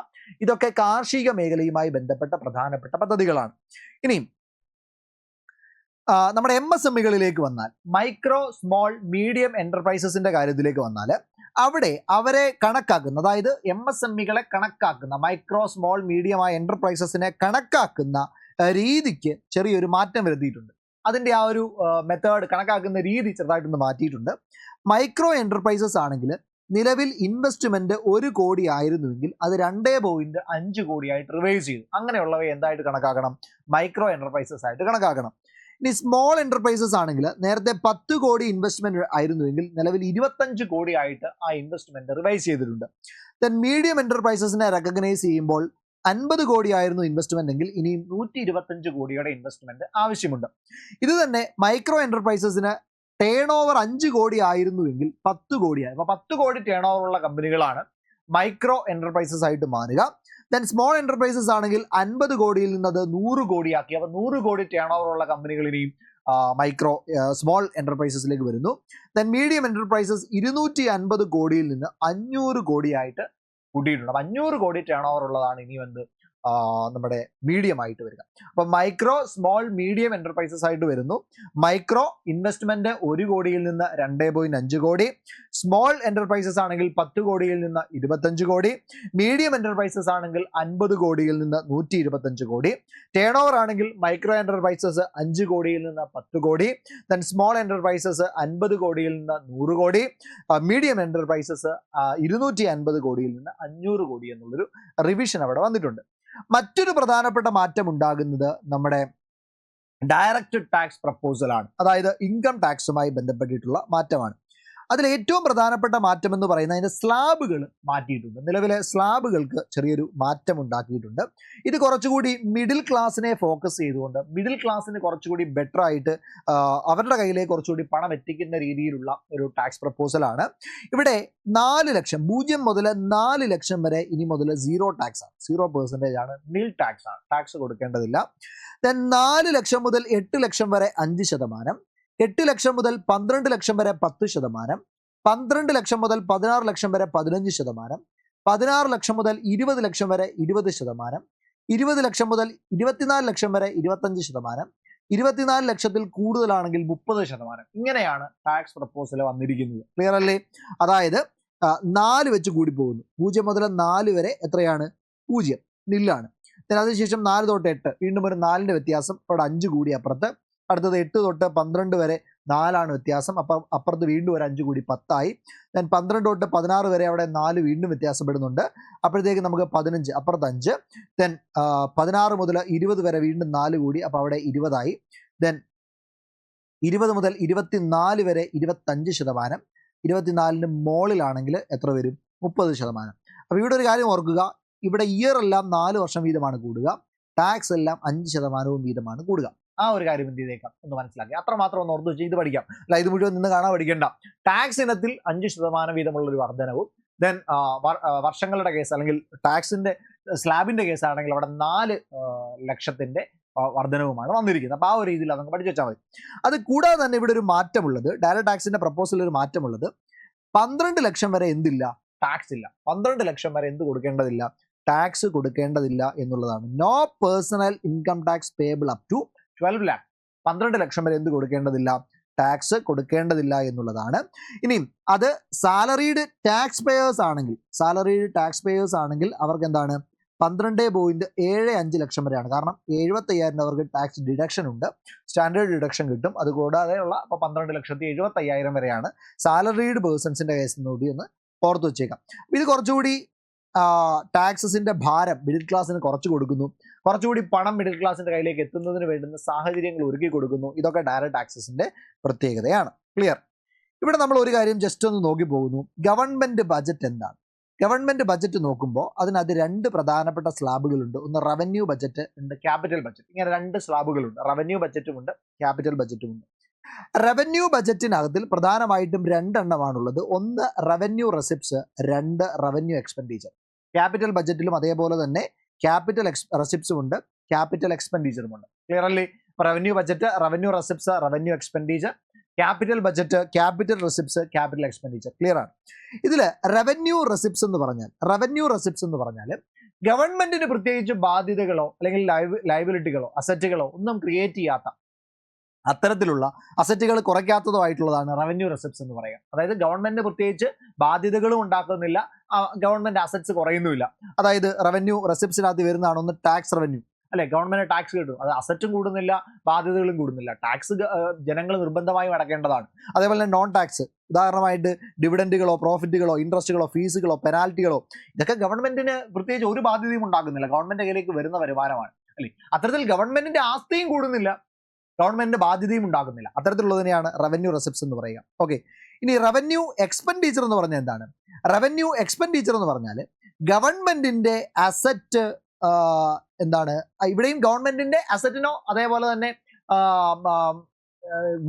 ഇതൊക്കെ കാർഷിക മേഖലയുമായി ബന്ധപ്പെട്ട പ്രധാനപ്പെട്ട പദ്ധതികളാണ്. ഇനിയും നമ്മുടെ MSMEകളിലേക്ക് വന്നാൽ, മൈക്രോ സ്മോൾ മീഡിയം എന്റർപ്രൈസസിന്റെ കാര്യത്തിലേക്ക് വന്നാൽ, അവിടെ അവരെ കണക്കാക്കുന്ന, അതായത് MSMEകളെ കണക്കാക്കുന്ന, മൈക്രോ സ്മോൾ മീഡിയമായ എന്റർപ്രൈസസിനെ കണക്കാക്കുന്ന രീതിക്ക് ചെറിയൊരു മാറ്റം വരുത്തിയിട്ടുണ്ട്. അതിൻ്റെ ആ ഒരു മെത്തേഡ്, കണക്കാക്കുന്ന രീതി ചെറുതായിട്ടൊന്ന് മാറ്റിയിട്ടുണ്ട്. മൈക്രോ എന്റർപ്രൈസസ് ആണെങ്കിൽ നിലവിൽ ഇൻവെസ്റ്റ്മെന്റ് 1 കോടി ആയിരുന്നുവെങ്കിൽ അത് 2.5 കോടിയായിട്ട് റിവൈസ് ചെയ്തു. അങ്ങനെയുള്ളവയെ എന്തായിട്ട് കണക്കാക്കണം? മൈക്രോ എന്റർപ്രൈസസ് ആയിട്ട് കണക്കാക്കണം. ഇനി സ്മോൾ എന്റർപ്രൈസസ് ആണെങ്കിൽ നേരത്തെ 10 കോടി ഇൻവെസ്റ്റ്മെന്റ് ആയിരുന്നുവെങ്കിൽ നിലവിൽ 25 കോടി ആയിട്ട് ആ ഇൻവെസ്റ്റ്മെന്റ് റിവൈസ് ചെയ്തിട്ടുണ്ട്. ദെൻ മീഡിയം എന്റർപ്രൈസസിനെ റെക്കഗ്നൈസ് ചെയ്യുമ്പോൾ 50 കോടി ആയിരുന്നു ഇൻവെസ്റ്റ്മെന്റ് എങ്കിൽ ഇനിയും 125 കോടിയുടെ ഇൻവെസ്റ്റ്മെന്റ് ആവശ്യമുണ്ട്. ഇത് തന്നെ മൈക്രോ എന്റർപ്രൈസസിന് ടേൺ ഓവർ 5 കോടി ആയിരുന്നുവെങ്കിൽ 10 കോടിയായി. അപ്പോൾ 10 കോടി ടേൺ ഓവർ ഉള്ള കമ്പനികളാണ് മൈക്രോ എന്റർപ്രൈസസ് ആയിട്ട് മാറുക. ദെൻ സ്മോൾ എന്റർപ്രൈസസ് ആണെങ്കിൽ 50 കോടിയിൽ നിന്ന് അത് 100 കോടിയാക്കി. അപ്പോൾ 100 കോടി ടേൺ ഓവർ ഉള്ള കമ്പനികൾ ഇനിയും സ്മോൾ എന്റർപ്രൈസസിലേക്ക് വരുന്നു. ദെൻ മീഡിയം എന്റർപ്രൈസസ് 250 കോടിയിൽ നിന്ന് 500 കോടിയായിട്ട് കൂട്ടിയിട്ടുണ്ട്. 500 കോടി ടേൺ ഓവർ ഉള്ളതാണ് ഇനി നമ്മുടെ മീഡിയം ആയിട്ട് വരിക. അപ്പൊ മൈക്രോ സ്മോൾ മീഡിയം എന്റർപ്രൈസസ് ആയിട്ട് വരുന്നു. മൈക്രോ ഇൻവെസ്റ്റ്മെന്റ് 1 കോടിയിൽ നിന്ന് 2.5 കോടി, സ്മോൾ എന്റർപ്രൈസസ് ആണെങ്കിൽ 10 കോടിയിൽ നിന്ന് 25 കോടി, മീഡിയം എന്റർപ്രൈസസ് ആണെങ്കിൽ 50 കോടിയിൽ നിന്ന് 125 കോടി, ടേൺ ഓവർ ആണെങ്കിൽ മൈക്രോ എന്റർപ്രൈസസ് 5 കോടിയിൽ നിന്ന് 10 കോടി, ദെൻ സ്മോൾ എന്റർപ്രൈസസ് 50 കോടിയിൽ നിന്ന് 100 കോടി, മീഡിയം എന്റർപ്രൈസസ് 250 കോടിയിൽ നിന്ന് 500 കോടി എന്നുള്ളൊരു റിവിഷൻ അവിടെ വന്നിട്ടുണ്ട്. മറ്റൊരു പ്രധാനപ്പെട്ട മാറ്റം ഉണ്ടാകുന്നത് നമ്മുടെ ഡയറക്റ്റ് ടാക്സ് പ്രപ്പോസലാണ്, അതായത് ഇൻകം ടാക്സുമായി ബന്ധപ്പെട്ടിട്ടുള്ള മാറ്റമാണ്. അതിൽ ഏറ്റവും പ്രധാനപ്പെട്ട മാറ്റം എന്ന് പറയുന്നത് അതിൻ്റെ സ്ലാബുകൾ മാറ്റിയിട്ടുണ്ട്. നിലവിലെ സ്ലാബുകൾക്ക് ചെറിയൊരു മാറ്റം ഉണ്ടാക്കിയിട്ടുണ്ട്. ഇത് കുറച്ചുകൂടി മിഡിൽ ക്ലാസ്സിനെ ഫോക്കസ് ചെയ്തുകൊണ്ട്, മിഡിൽ ക്ലാസ്സിന് കുറച്ചുകൂടി ബെറ്റർ ആയിട്ട് അവരുടെ കയ്യിലേക്ക് കുറച്ചുകൂടി പണം എത്തിക്കുന്ന രീതിയിലുള്ള ഒരു ടാക്സ് പ്രപ്പോസലാണ്. ഇവിടെ 4 ലക്ഷം, 0 മുതൽ 4 ലക്ഷം വരെ ഇനി മുതൽ 0 ടാക്സ് ആണ്, 0% ആണ്, നിൽ ടാക്സ് ആണ്, ടാക്സ് കൊടുക്കേണ്ടതില്ല. ദെൻ 4 ലക്ഷം മുതൽ 8 ലക്ഷം വരെ 5%, 8 ലക്ഷം മുതൽ 12 ലക്ഷം വരെ 10%, 12 ലക്ഷം മുതൽ 16 ലക്ഷം വരെ 15%, 16 ലക്ഷം മുതൽ 20 ലക്ഷം വരെ 20%, 20 ലക്ഷം മുതൽ 24 ലക്ഷം വരെ 25%, 24 ലക്ഷത്തിൽ കൂടുതലാണെങ്കിൽ 30%. ഇങ്ങനെയാണ് ടാക്സ് പ്രപ്പോസൽ വന്നിരിക്കുന്നത്. ക്ലിയർ അല്ലേ? അതായത് 4 വെച്ച് കൂടി പോകുന്നു. 0 മുതൽ 4 വരെ എത്രയാണ്? 0, നില്ലാണ്. അതിനുശേഷം 4 തൊട്ട് 8, വീണ്ടും ഒരു 4ന്റെ വ്യത്യാസം, അവിടെ 5 കൂടി അപ്പുറത്ത്. അടുത്തത് 8 തൊട്ട് 12 വരെ 4 വ്യത്യാസം, അപ്പം അപ്പുറത്ത് വീണ്ടും ഒരു 5 കൂടി 10 ദെൻ 12 തൊട്ട് 16 വരെ അവിടെ 4 വീണ്ടും വ്യത്യാസപ്പെടുന്നുണ്ട്. അപ്പോഴത്തേക്ക് നമുക്ക് 15, അപ്പുറത്ത് 5, ദെൻ 16 മുതൽ 20 വരെ വീണ്ടും 4 കൂടി, അപ്പോൾ അവിടെ 20 ദെൻ 20 മുതൽ 24 വരെ 25%, 24ന് മുകളിലാണെങ്കിൽ എത്ര വരും? 30%. അപ്പോൾ ഇവിടെ ഒരു കാര്യം ഓർക്കുക, ഇവിടെ ഇയർ എല്ലാം 4 വർഷം വീതമാണ് കൂടുക, ടാക്സ് എല്ലാം 5% വീതമാണ് കൂടുക. ആ ഒരു കാര്യം എന്ത് ചെയ്തേക്കാം ഒന്ന് മനസ്സിലാക്കി, അത്രമാത്രം ഒന്ന് ഓർത്ത് വെച്ച് ഇത് പഠിക്കാം. അല്ല, ഇത് മുഴുവൻ നിന്ന് കാണാൻ പഠിക്കേണ്ട. ടാക്സ് ഇനത്തിൽ 5% വീതമുള്ള ഒരു വർധനവും, ദെൻ വർഷങ്ങളുടെ കേസ് അല്ലെങ്കിൽ ടാക്സിന്റെ സ്ലാബിന്റെ കേസ് ആണെങ്കിൽ അവിടെ 4 ലക്ഷത്തിന്റെ വർധനവുമാണ് വന്നിരിക്കുന്നത്. അപ്പോൾ ആ ഒരു രീതിയിൽ അതങ്ങ് പഠിച്ചു വെച്ചാൽ മതി. അത് കൂടാതെ തന്നെ ഇവിടെ ഒരു മാറ്റമുള്ളത്, ഡയറക്റ്റ് ടാക്സിന്റെ പ്രപ്പോസലിൽ ഒരു മാറ്റമുള്ളത്, 12 ലക്ഷം വരെ എന്തില്ല? ടാക്സ് ഇല്ല. 12 ലക്ഷം വരെ എന്ത് കൊടുക്കേണ്ടതില്ല? ടാക്സ് കൊടുക്കേണ്ടതില്ല എന്നുള്ളതാണ്. No personal income tax payable up to 12 lakh. 12 ലക്ഷം വരെ എന്ത് കൊടുക്കേണ്ടതില്ല? ടാക്സ് കൊടുക്കേണ്ടതില്ല എന്നുള്ളതാണ്. ഇനിയും അത് സാലറീഡ് ടാക്സ് പേയേഴ്സ് ആണെങ്കിൽ അവർക്ക് എന്താണ്? 12.75 ലക്ഷം വരെയാണ്. കാരണം 75,000 അവർക്ക് ടാക്സ് ഡിഡക്ഷൻ ഉണ്ട്, സ്റ്റാൻഡേർഡ് ഡിഡക്ഷൻ കിട്ടും. അതുകൂടാതെയുള്ള അപ്പോൾ 12,75,000 വരെയാണ് സാലറീഡ് പേഴ്സൺസിന്റെ കേസ് കൂടി ഒന്ന് ഓർത്ത് വെച്ചേക്കാം. ഇത് കുറച്ചുകൂടി ടാക്സസിന്റെ ഭാരം മിഡിൽ ക്ലാസ്സിന് കുറച്ച് കൊടുക്കുന്നു, കുറച്ചുകൂടി പണം മിഡിൽ ക്ലാസിന്റെ കയ്യിലേക്ക് എത്തുന്നതിന് വേണ്ടുന്ന സാഹചര്യങ്ങൾ ഒരുക്കി കൊടുക്കുന്നു. ഇതൊക്കെ ഡയറക്റ്റ് ടാക്സസിന്റെ പ്രത്യേകതയാണ്. ക്ലിയർ? ഇവിടെ നമ്മൾ ഒരു കാര്യം ജസ്റ്റ് ഒന്ന് നോക്കി പോകുന്നു. ഗവൺമെന്റ് ബജറ്റ് എന്താണ്? ഗവൺമെന്റ് ബജറ്റ് നോക്കുമ്പോൾ അതിനകത്ത് രണ്ട് പ്രധാനപ്പെട്ട സ്ലാബുകളുണ്ട്. ഒന്ന് റവന്യൂ ബജറ്റ് ഉണ്ട്, ക്യാപിറ്റൽ ബജറ്റ്. ഇങ്ങനെ രണ്ട് സ്ലാബുകളുണ്ട്. റവന്യൂ ബജറ്റും ഉണ്ട്, ക്യാപിറ്റൽ ബജറ്റും ഉണ്ട്. റവന്യൂ ബജറ്റിനകത്തിൽ പ്രധാനമായിട്ടും രണ്ടെണ്ണമാണുള്ളത്. ഒന്ന് റവന്യൂ റെസിപ്റ്റ്സ്, രണ്ട് റവന്യൂ എക്സ്പെൻഡിച്ചർ. ക്യാപിറ്റൽ ബജറ്റിലും അതേപോലെ തന്നെ ക്യാപിറ്റൽ റെസിപ്റ്റ്സും ഉണ്ട്, ക്യാപിറ്റൽ എക്സ്പെൻഡിച്ചറും ഉണ്ട്. ക്ലിയർ അല്ലേ? Revenue budget, revenue receipts, revenue expenditure. Capital budget, capital receipts, capital expenditure. Clear ആണ്? ഇതിൽ റവന്യൂ റെസിപ്റ്റ്സ് എന്ന് പറഞ്ഞാൽ ഗവൺമെന്റിന് പ്രത്യേകിച്ച് ബാധ്യതകളോ അല്ലെങ്കിൽ ലൈബിലിറ്റികളോ അസറ്റുകളോ ഒന്നും ക്രിയേറ്റ് ചെയ്യാത്ത, അത്തരത്തിലുള്ള അസറ്റുകൾ കുറയ്ക്കാത്തതോ ആയിട്ടുള്ളതാണ് റവന്യൂ റെസിപ്റ്റ്സ് എന്ന് പറയുക. അതായത് ഗവൺമെന്റിന് പ്രത്യേകിച്ച് ബാധ്യതകളും ഉണ്ടാക്കുന്നില്ല, ഗവൺമെന്റ് അസറ്റ്സ് കുറയുന്നുമില്ല. അതായത് റവന്യൂ റെസിപ്റ്റ്സിനകത്ത് വരുന്നതാണ് ഒന്ന് ടാക്സ് റവന്യൂ, അല്ലെ? ഗവൺമെന്റ് ടാക്സ് കിട്ടും, അത് അസറ്റും കൂടുന്നില്ല, ബാധ്യതകളും കൂടുന്നില്ല. ടാക്സ് ജനങ്ങൾ നിർബന്ധമായും അടക്കേണ്ടതാണ്. അതേപോലെ തന്നെ നോൺ ടാക്സ്, ഉദാഹരണമായിട്ട് ഡിവിഡൻഡുകളോ പ്രോഫിറ്റുകളോ ഇൻട്രസ്റ്റുകളോ ഫീസുകളോ പെനാൽറ്റികളോ, ഇതൊക്കെ ഗവൺമെന്റിന് പ്രത്യേകിച്ച് ഒരു ബാധ്യതയും ഉണ്ടാക്കുന്നില്ല, ഗവൺമെന്റ് കയ്യിലേക്ക് വരുന്ന വരുമാനമാണ്, അല്ലെ? അത്തരത്തിൽ ഗവൺമെന്റിന്റെ ആസ്തിയും കൂടുന്നില്ല, ഗവൺമെന്റിന്റെ ബാധ്യതയും ഉണ്ടാകുന്നില്ല. അത്തരത്തിലുള്ളതിനെയാണ് റവന്യൂ റെസിപ്റ്റ്സ് എന്ന് പറയുക. ഓക്കെ, ഇനി റവന്യൂ എക്സ്പെൻഡിച്ചർ എന്ന് പറഞ്ഞാൽ എന്താണ്? റവന്യൂ എക്സ്പെൻഡിച്ചർ എന്ന് പറഞ്ഞാൽ ഗവൺമെന്റിന്റെ അസറ്റ് എന്താണ്, ഇവിടെയും ഗവൺമെന്റിന്റെ അസറ്റിനോ അതേപോലെ തന്നെ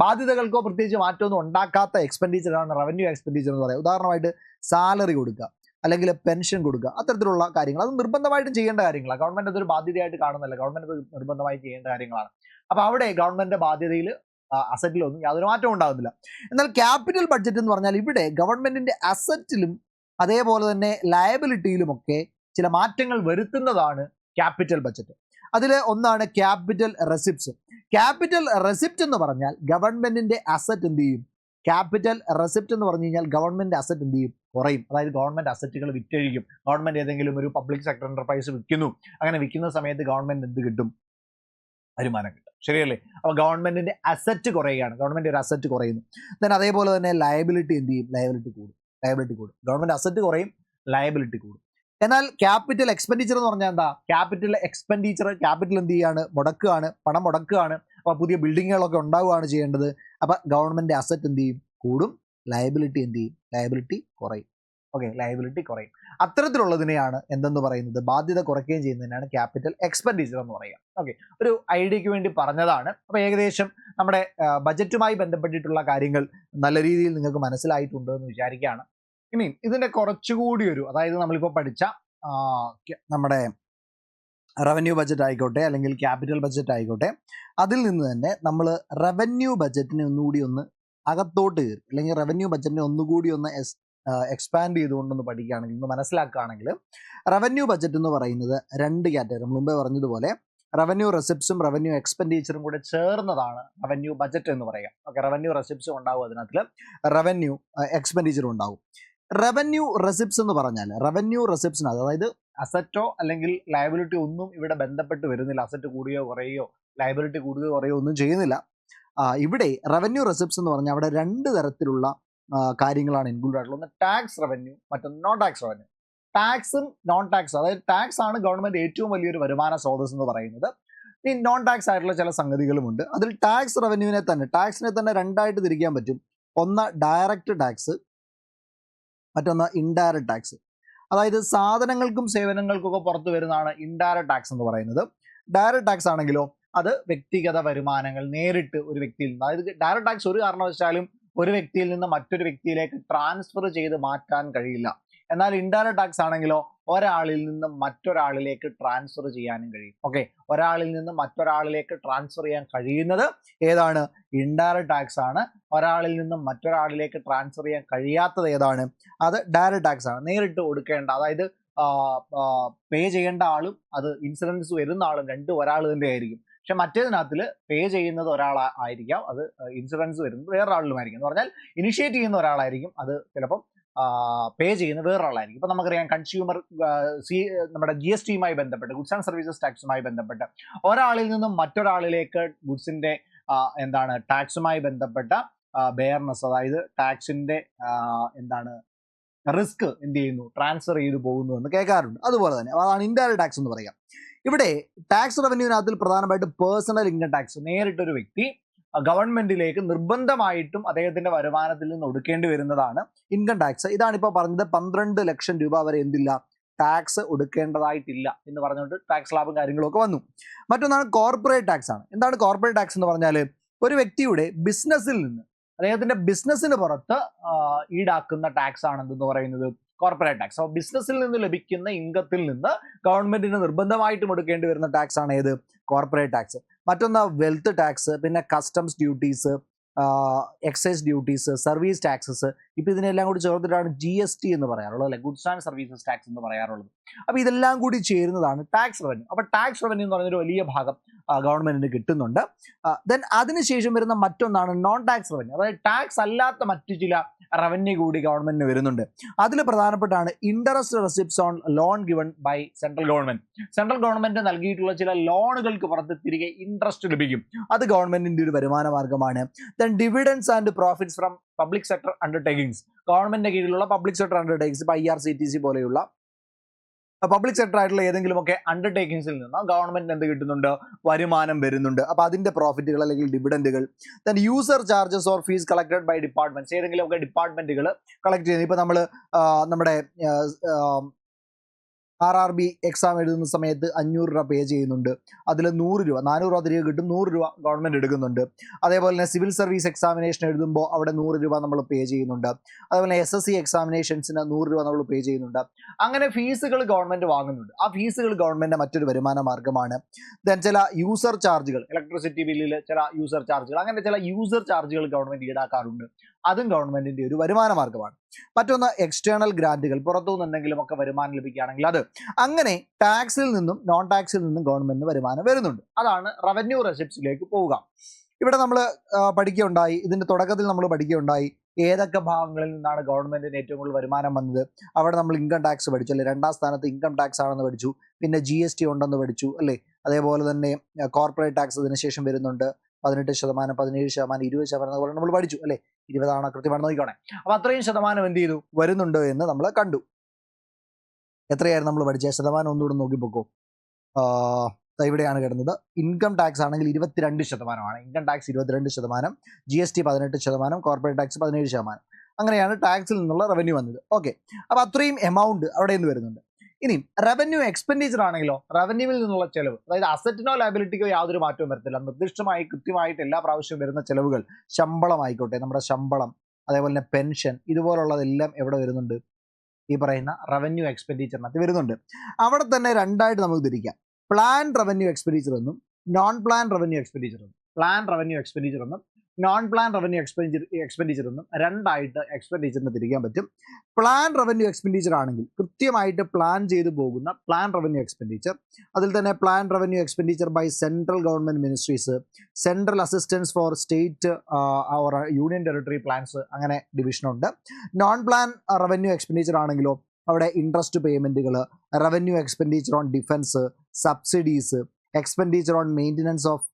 ബാധ്യതകൾക്കോ പ്രത്യേകിച്ച് മാറ്റമൊന്നും ഉണ്ടാക്കാത്ത എക്സ്പെൻഡിച്ചറാണ് റവന്യൂ എക്സ്പെൻഡിച്ചർ എന്ന് പറയുക. ഉദാഹരണമായിട്ട് സാലറി കൊടുക്കുക, അല്ലെങ്കിൽ പെൻഷൻ കൊടുക്കുക, അത്തരത്തിലുള്ള കാര്യങ്ങൾ. അത് നിർബന്ധമായിട്ടും ചെയ്യേണ്ട കാര്യങ്ങളാണ്. ഗവൺമെന്റ് അതൊരു ബാധ്യതയായിട്ട് കാണുന്നില്ല, ഗവൺമെന്റ് അത് നിർബന്ധമായി ചെയ്യേണ്ട കാര്യങ്ങളാണ്. അപ്പൊ അവിടെ ഗവൺമെന്റിന്റെ ബാധ്യതയിൽ അസറ്റിലൊന്നും യാതൊരു മാറ്റവും ഉണ്ടാകുന്നില്ല. എന്നാൽ ക്യാപിറ്റൽ ബഡ്ജറ്റ് എന്ന് പറഞ്ഞാൽ ഇവിടെ ഗവൺമെന്റിന്റെ അസറ്റിലും അതേപോലെ തന്നെ ലയബിലിറ്റിയിലുമൊക്കെ ചില മാറ്റങ്ങൾ വരുത്തുന്നതാണ് ക്യാപിറ്റൽ ബഡ്ജറ്റ്. അതിൽ ഒന്നാണ് ക്യാപിറ്റൽ റെസിപ്റ്റ്സ്. ക്യാപിറ്റൽ റെസിപ്റ്റ് എന്ന് പറഞ്ഞാൽ ഗവൺമെന്റിന്റെ അസറ്റ് എന്ത് ചെയ്യും? ക്യാപിറ്റൽ റെസിപ്റ്റ് എന്ന് പറഞ്ഞു കഴിഞ്ഞാൽ ഗവൺമെന്റ് അസറ്റ് എന്ത് ചെയ്യും? കുറയും. അതായത് ഗവൺമെന്റ് അസറ്റുകൾ വിറ്റഴിക്കും. ഗവൺമെന്റ് ഏതെങ്കിലും ഒരു പബ്ലിക് സെക്ടർ എന്റർപ്രൈസ് വിൽക്കുന്നു, അങ്ങനെ വിൽക്കുന്ന സമയത്ത് ഗവൺമെന്റ് എന്ത് കിട്ടും? വരുമാനം കിട്ടും. ശരിയല്ലേ? അപ്പോൾ ഗവൺമെന്റിന്റെ അസറ്റ് കുറയുകയാണ്, ഗവൺമെന്റ് ഒരു അസറ്റ് കുറയുന്നു. ദെൻ അതേപോലെ തന്നെ ലയബിലിറ്റി എന്ത് ചെയ്യും? ലയബിലിറ്റി കൂടും. ഗവൺമെന്റ് അസറ്റ് കുറയും, ലയബിലിറ്റി കൂടും. എന്നാൽ ക്യാപിറ്റൽ എക്സ്പെൻഡിച്ചർ എന്ന് പറഞ്ഞാൽ എന്താ? ക്യാപിറ്റൽ എക്സ്പെൻഡിച്ചർ, ക്യാപിറ്റൽ എന്ത് ചെയ്യാണ്? മുടക്കുകയാണ്, പണം മുടക്കുകയാണ്. അപ്പോൾ പുതിയ ബിൽഡിങ്ങുകളൊക്കെ ഉണ്ടാവുകയാണ് ചെയ്യേണ്ടത്. അപ്പോൾ ഗവൺമെന്റ് അസറ്റ് എന്ത് ചെയ്യും? കൂടും, ലയബിലിറ്റി എന്ത് ചെയ്യും? ലയബിലിറ്റി കുറയും. ഓക്കെ, ലയബിലിറ്റി കുറയും. അത്തരത്തിലുള്ളതിനെയാണ് എന്തെന്ന് പറയുന്നത്? ബാധ്യത കുറയ്ക്കുകയും ചെയ്യുന്നതിനാണ് ക്യാപിറ്റൽ എക്സ്പെൻഡിച്ചർ എന്ന് പറയുക. ഓക്കെ, ഒരു ഐഡിയക്ക് വേണ്ടി പറഞ്ഞതാണ്. അപ്പോൾ ഏകദേശം നമ്മുടെ ബജറ്റുമായി ബന്ധപ്പെട്ടിട്ടുള്ള കാര്യങ്ങൾ നല്ല രീതിയിൽ നിങ്ങൾക്ക് മനസ്സിലായിട്ടുണ്ട് എന്ന് വിചാരിക്കുകയാണ്. ഇനി ഇതിന്റെ കുറച്ചുകൂടി അതായത് നമ്മളിപ്പോൾ പഠിച്ച നമ്മുടെ റവന്യൂ ബജറ്റ് ആയിക്കോട്ടെ അല്ലെങ്കിൽ ക്യാപിറ്റൽ ബജറ്റ് ആയിക്കോട്ടെ, അതിൽ നിന്ന് തന്നെ നമ്മൾ റവന്യൂ ബജറ്റിനെ ഒന്നുകൂടി ഒന്ന് അകത്തോട്ട് കയറി, അല്ലെങ്കിൽ റവന്യൂ ബജറ്റിനെ ഒന്നുകൂടി ഒന്ന് എക്സ്പാൻഡ് ചെയ്തുകൊണ്ടൊന്ന് പഠിക്കുകയാണെങ്കിൽ, ഒന്ന് മനസ്സിലാക്കുകയാണെങ്കിൽ, റവന്യൂ ബജറ്റ് എന്ന് പറയുന്നത് രണ്ട് കാറ്റഗറി. നമ്മൾ മുമ്പേ പറഞ്ഞതുപോലെ റവന്യൂ റെസിപ്റ്റ്സും റവന്യൂ എക്സ്പെൻഡിച്ചറും കൂടെ ചേർന്നതാണ് റവന്യൂ ബജറ്റ് എന്ന് പറയുക. ഓക്കെ, റവന്യൂ റെസിപ്റ്റ്സും ഉണ്ടാവും, അതിനകത്ത് റവന്യൂ എക്സ്പെൻഡിച്ചറും ഉണ്ടാവും. റവന്യൂ റെസിപ്റ്റ്സ് എന്ന് പറഞ്ഞാൽ റവന്യൂ റെസിപ്റ്റ്സിനകത്ത്, അതായത് അസറ്റോ അല്ലെങ്കിൽ ലയബിലിറ്റി ഒന്നും ഇവിടെ ബന്ധപ്പെട്ട് വരുന്നില്ല. അസറ്റ് കൂടുകയോ കുറയുകയോ ലയബിലിറ്റി കൂടുകയോ കുറയോ ഒന്നും ചെയ്യുന്നില്ല. ഇവിടെ റവന്യൂ റെസിപ്റ്റ്സ് എന്ന് പറഞ്ഞാൽ അവിടെ രണ്ട് തരത്തിലുള്ള കാര്യങ്ങളാണ് ഇൻക്ലൂഡ് ആയിട്ടുള്ളത്. ഒന്ന് ടാക്സ് റവന്യൂ, മറ്റൊന്ന് നോൺ ടാക്സ് റവന്യൂ. ടാക്സും നോൺ ടാക്സ്, അതായത് ടാക്സ് ആണ് ഗവൺമെന്റ് ഏറ്റവും വലിയൊരു വരുമാന സ്രോതസ് എന്ന് പറയുന്നത്. ഈ നോൺ ടാക്സ് ആയിട്ടുള്ള ചില സംഗതികളുമുണ്ട്. അതിൽ ടാക്സ് റവന്യൂവിനെ തന്നെ രണ്ടായിട്ട് തിരിക്കാൻ പറ്റും. ഒന്ന് ഡയറക്റ്റ് ടാക്സ്, മറ്റൊന്ന് ഇൻഡയറക്റ്റ് ടാക്സ്. അതായത് സാധനങ്ങൾക്കും സേവനങ്ങൾക്കും ഒക്കെ പുറത്തു വരുന്നതാണ് ഇൻഡയറക്റ്റ് ടാക്സ് എന്ന് പറയുന്നത്. ഡയറക്റ്റ് ടാക്സ് ആണെങ്കിലോ അത് വ്യക്തിഗത വരുമാനങ്ങൾ നേരിട്ട് ഒരു വ്യക്തിയിൽ നിന്ന്, അതായത് ഡയറക്റ്റ് ടാക്സ് ഒരു കാരണവശാലും ഒരു വ്യക്തിയിൽ നിന്ന് മറ്റൊരു വ്യക്തിയിലേക്ക് ട്രാൻസ്ഫർ ചെയ്ത് മാറ്റാൻ കഴിയില്ല. എന്നാൽ ഇൻഡയറക്റ്റ് ടാക്സ് ആണെങ്കിലോ ഒരാളിൽ നിന്ന് മറ്റൊരാളിലേക്ക് ട്രാൻസ്ഫർ ചെയ്യാനും കഴിയും. ഓക്കെ, ഒരാളിൽ നിന്ന് മറ്റൊരാളിലേക്ക് ട്രാൻസ്ഫർ ചെയ്യാൻ കഴിയുന്നത് ഏതാണ്? ഇൻഡയറക്റ്റ് ടാക്സ് ആണ്. ഒരാളിൽ നിന്നും മറ്റൊരാളിലേക്ക് ട്രാൻസ്ഫർ ചെയ്യാൻ കഴിയാത്തത് ഏതാണ്? അത് ഡയറക്റ്റ് ടാക്സ് ആണ്. നേരിട്ട് കൊടുക്കേണ്ട, അതായത് പേ ചെയ്യേണ്ട ആളും അത് ഇൻഷുറൻസ് വരുന്ന ആളും രണ്ടും ഒരാൾ തന്നെ ആയിരിക്കും. പക്ഷെ മറ്റേതിനകത്തിൽ പേ ചെയ്യുന്നത് ഒരാളായിരിക്കാം, അത് ഇൻഷുറൻസ് വരുന്നത് വേറൊരാളിലുമായിരിക്കും. എന്ന് പറഞ്ഞാൽ ഇനിഷ്യേറ്റ് ചെയ്യുന്ന ഒരാളായിരിക്കും, അത് ചിലപ്പം പേ ചെയ്യുന്ന വേറൊരാളായിരിക്കും. ഇപ്പം നമുക്കറിയാം നമ്മുടെ GSTയുമായി ബന്ധപ്പെട്ട്, ഗുഡ്സ് ആൻഡ് സർവീസസ് ടാക്സുമായി ബന്ധപ്പെട്ട് ഒരാളിൽ നിന്നും മറ്റൊരാളിലേക്ക് ഗുഡ്സിന്റെ ടാക്സുമായി ബന്ധപ്പെട്ട ബെയർനെസ്, അതായത് ടാക്സിന്റെ റിസ്ക് എന്ത് ചെയ്യുന്നു, ട്രാൻസ്ഫർ ചെയ്തു പോകുന്നു എന്ന് കേൾക്കാറുണ്ട്. അതുപോലെ തന്നെ അതാണ് ഇൻഡയറക്റ്റ് ടാക്സ് എന്ന് പറയാം. ഇവിടെ ടാക്സ് റവന്യൂവിനകത്തിൽ പ്രധാനമായിട്ടും പേഴ്സണൽ ഇൻകം ടാക്സ്, നേരിട്ടൊരു വ്യക്തി ഗവൺമെന്റിലേക്ക് നിർബന്ധമായിട്ടും അദ്ദേഹത്തിന്റെ വരുമാനത്തിൽ നിന്ന് ഒടുക്കേണ്ടി വരുന്നതാണ് ഇൻകം ടാക്സ്. ഇതാണിപ്പോൾ പറഞ്ഞത് 12 ലക്ഷം രൂപ വരെ എന്തില്ല, ടാക്സ് ഒടുക്കേണ്ടതായിട്ടില്ല എന്ന് പറഞ്ഞുകൊണ്ട് ടാക്സ് ലാഭം കാര്യങ്ങളൊക്കെ വന്നു. മറ്റൊന്നാണ് കോർപ്പറേറ്റ് ടാക്സ് ആണ്. എന്താണ് കോർപ്പറേറ്റ് ടാക്സ് എന്ന് പറഞ്ഞാൽ, ഒരു വ്യക്തിയുടെ ബിസിനസ്സിൽ നിന്ന്, അദ്ദേഹത്തിന്റെ ബിസിനസ്സിന് പുറത്ത് ഈടാക്കുന്ന ടാക്സ് ആണ് എന്തെന്ന് പറയുന്നത്, കോർപ്പറേറ്റ് ടാക്സ്. അപ്പോൾ ബിസിനസ്സിൽ നിന്ന് ലഭിക്കുന്ന ഇൻകത്തിൽ നിന്ന് ഗവൺമെന്റിന് നിർബന്ധമായിട്ടും എടുക്കേണ്ടി വരുന്ന ടാക്സ് ആണ് ഏത്, കോർപ്പറേറ്റ് ടാക്സ്. മറ്റൊന്ന് വെൽത്ത് ടാക്സ്, പിന്നെ customs duties, excise duties, service taxes. ഇപ്പം ഇതിനെല്ലാം കൂടി ചേർത്തിട്ടാണ് GST എന്ന് പറയാറുള്ളത്, അല്ലെ, ഗുഡ്സ് ആൻഡ് സർവീസസ് ടാക്സ് എന്ന് പറയാറുള്ളത്. അപ്പോൾ ഇതെല്ലാം കൂടി ചേരുന്നതാണ് ടാക്സ് റവന്യൂ. അപ്പോൾ ടാക്സ് റവന്യൂ എന്ന് പറഞ്ഞൊരു വലിയ ഭാഗം ഗവൺമെന്റിന് കിട്ടുന്നുണ്ട്. ദെൻ അതിനുശേഷം വരുന്ന മറ്റൊന്നാണ് നോൺ ടാക്സ് റവന്യൂ. അതായത് ടാക്സ് അല്ലാത്ത മറ്റു ചില റവന്യൂ കൂടി ഗവൺമെന്റിന് വരുന്നുണ്ട്. അതിൽ പ്രധാനപ്പെട്ടാണ് interest receipts on loan given by central government. Central government നൽകിയിട്ടുള്ള ചില ലോണുകൾക്ക് പുറത്ത് തിരികെ ഇൻട്രസ്റ്റ് ലഭിക്കും. അത് ഗവൺമെന്റിന്റെ ഒരു വരുമാന മാർഗമാണ്. Then dividends and profits from public sector undertakings. ഗവൺമെന്റിന്റെ കീഴിലുള്ള പബ്ലിക് സെക്ടർ അണ്ടർടേക്കിങ്സ്, ഇപ്പോൾ IRCTC പോലെയുള്ള പബ്ലിക് സെക്ടർ ആയിട്ടുള്ള ഏതെങ്കിലുമൊക്കെ അണ്ടർടേക്കിങ്സിൽ നിന്ന് ഗവൺമെന്റിന് എന്ത് കിട്ടുന്നുണ്ട്, വരുമാനം വരുന്നുണ്ട്. അപ്പോൾ അതിന്റെ പ്രോഫിറ്റുകൾ അല്ലെങ്കിൽ ഡിവിഡൻഡുകൾ. Then user charges or fees collected by departments. ഏതെങ്കിലുമൊക്കെ ഡിപ്പാർട്ട്മെന്റുകൾ കളക്ട് ചെയ്യുന്നത്. ഇപ്പോൾ നമ്മൾ നമ്മുടെ RRB എക്സാം എഴുതുന്ന സമയത്ത് 500 രൂപ പേ ചെയ്യുന്നുണ്ട്. അതിൽ 100 രൂപ, 400 രൂപ തിരികെ കിട്ടും, 100 രൂപ ഗവൺമെന്റ് എടുക്കുന്നുണ്ട്. അതേപോലെ തന്നെ സിവിൽ സർവീസ് എക്സാമിനേഷൻ എഴുതുമ്പോൾ അവിടെ 100 രൂപ നമ്മൾ പേ ചെയ്യുന്നുണ്ട്. അതേപോലെ SSC എക്സാമിനേഷൻസിന് 100 രൂപ നമ്മൾ പേ ചെയ്യുന്നുണ്ട്. അങ്ങനെ ഫീസുകൾ ഗവൺമെന്റ് വാങ്ങുന്നുണ്ട്. ആ ഫീസുകൾ ഗവൺമെന്റിന്റെ മറ്റൊരു വരുമാന മാർഗമാണ്. ദെൻ ചില യൂസർ ചാർജുകൾ, ഇലക്ട്രിസിറ്റി ബില്ലിൽ ചില യൂസർ ചാർജുകൾ, അങ്ങനെ ചില യൂസർ ചാർജുകൾ ഗവൺമെന്റ് ഈടാക്കാറുണ്ട്. അതും ഗവൺമെന്റിന്റെ ഒരു വരുമാന മാർഗമാണ്. മറ്റൊന്ന് എക്സ്റ്റേണൽ ഗ്രാന്റുകൾ, പുറത്തുനിന്ന് എന്തെങ്കിലും ഒക്കെ വരുമാനം ലഭിക്കുകയാണെങ്കിൽ അത്. അങ്ങനെ ടാക്സിൽ നിന്നും നോൺ ടാക്സിൽ നിന്നും ഗവൺമെന്റിന് വരുമാനം വരുന്നുണ്ട്. അതാണ് റവന്യൂ റെസിപ്റ്റ്സിലേക്ക് പോവുക. ഇവിടെ നമ്മൾ പഠിക്കുകയുണ്ടായി, ഇതിന്റെ തുടക്കത്തിൽ നമ്മൾ പഠിക്കുകയുണ്ടായി ഏതൊക്കെ ഭാഗങ്ങളിൽ നിന്നാണ് ഗവൺമെന്റിന് ഏറ്റവും കൂടുതൽ വരുമാനം വന്നത്. അവിടെ നമ്മൾ ഇൻകം ടാക്സ് പഠിച്ചു, അല്ലെ, 2ാം സ്ഥാനത്ത് ഇൻകം ടാക്സ് ആണെന്ന് പഠിച്ചു. പിന്നെ GST ഉണ്ടെന്ന് പഠിച്ചു, അല്ലേ. അതേപോലെ തന്നെ കോർപ്പറേറ്റ് ടാക്സ് ഇതിന് ശേഷം വരുന്നുണ്ട്. 18%, 17%, 20% അതുപോലെ നമ്മൾ പഠിച്ചു, അല്ലെ. 20 കൃത്യമായി നോക്കിക്കോണേ. അപ്പോൾ അത്രയും ശതമാനം എന്ത് ചെയ്തു, വരുന്നുണ്ട് എന്ന് നമ്മൾ കണ്ടു. എത്രയായിരുന്നു നമ്മൾ പഠിച്ച ശതമാനം? ഒന്നുകൂടെ നോക്കിപ്പോക്കോ. ഇവിടെയാണ് കിടന്നത്. ഇൻകം ടാക്സ് ആണെങ്കിൽ 22%. Income tax 22%, GST 18%, corporate tax 17%. അങ്ങനെയാണ് ടാക്സിൽ നിന്നുള്ള റവന്യൂ വന്നത്. ഓക്കെ, അപ്പോൾ അത്രയും എമൗണ്ട് അവിടെ നിന്ന് വരുന്നുണ്ട്. ഇനി റവന്യൂ എക്സ്പെൻഡിച്ചർ ആണെങ്കിലോ, റവന്യൂവിൽ നിന്നുള്ള ചെലവ്, അതായത് അസറ്റിനോ ലയബിലിറ്റിക്കോ യാതൊരു മാറ്റവും വരത്തില്ല. നിർദ്ദിഷ്ടമായി കൃത്യമായിട്ട് എല്ലാ പ്രാവശ്യവും വരുന്ന ചെലവുകൾ, ശമ്പളം ആയിക്കോട്ടെ, നമ്മുടെ ശമ്പളം, അതേപോലെ തന്നെ പെൻഷൻ, ഇതുപോലുള്ളതെല്ലാം എവിടെ വരുന്നുണ്ട്, ഈ പറയുന്ന റവന്യൂ എക്സ്പെൻഡിച്ചറിനകത്ത് വരുന്നുണ്ട്. അവിടെ തന്നെ രണ്ടായിട്ട് നമുക്ക് തിരിക്കാം. പ്ലാൻ റവന്യൂ എക്സ്പെൻഡിച്ചർ എന്നും നോൺ പ്ലാൻ റവന്യൂ എക്സ്പെൻഡിച്ചർ എന്നും. പ്ലാൻ റവന്യൂ എക്സ്പെൻഡിച്ചർ എന്നും നോൺ പ്ലാൻ റവന്യൂ എക്സ്പെൻഡിച്ചർ എന്നും രണ്ടായിട്ട് എക്സ്പെൻഡിച്ചറിന് തിരിക്കാൻ പറ്റും. പ്ലാൻ റവന്യൂ എക്സ്പെൻഡിച്ചർ ആണെങ്കിൽ കൃത്യമായിട്ട് പ്ലാൻ ചെയ്തു പോകുന്ന പ്ലാൻ റവന്യൂ എക്സ്പെൻഡിച്ചർ. അതിൽ തന്നെ plan revenue expenditure by central government ministries, central assistance for state or union territory plans, അങ്ങനെ ഡിവിഷനുണ്ട്. നോൺ പ്ലാൻ റവന്യൂ എക്സ്പെൻഡിച്ചർ ആണെങ്കിലോ അവിടെ ഇൻട്രസ്റ്റ് പേയ്മെന്റുകൾ, revenue expenditure on defence, subsidies, expenditure on maintenance of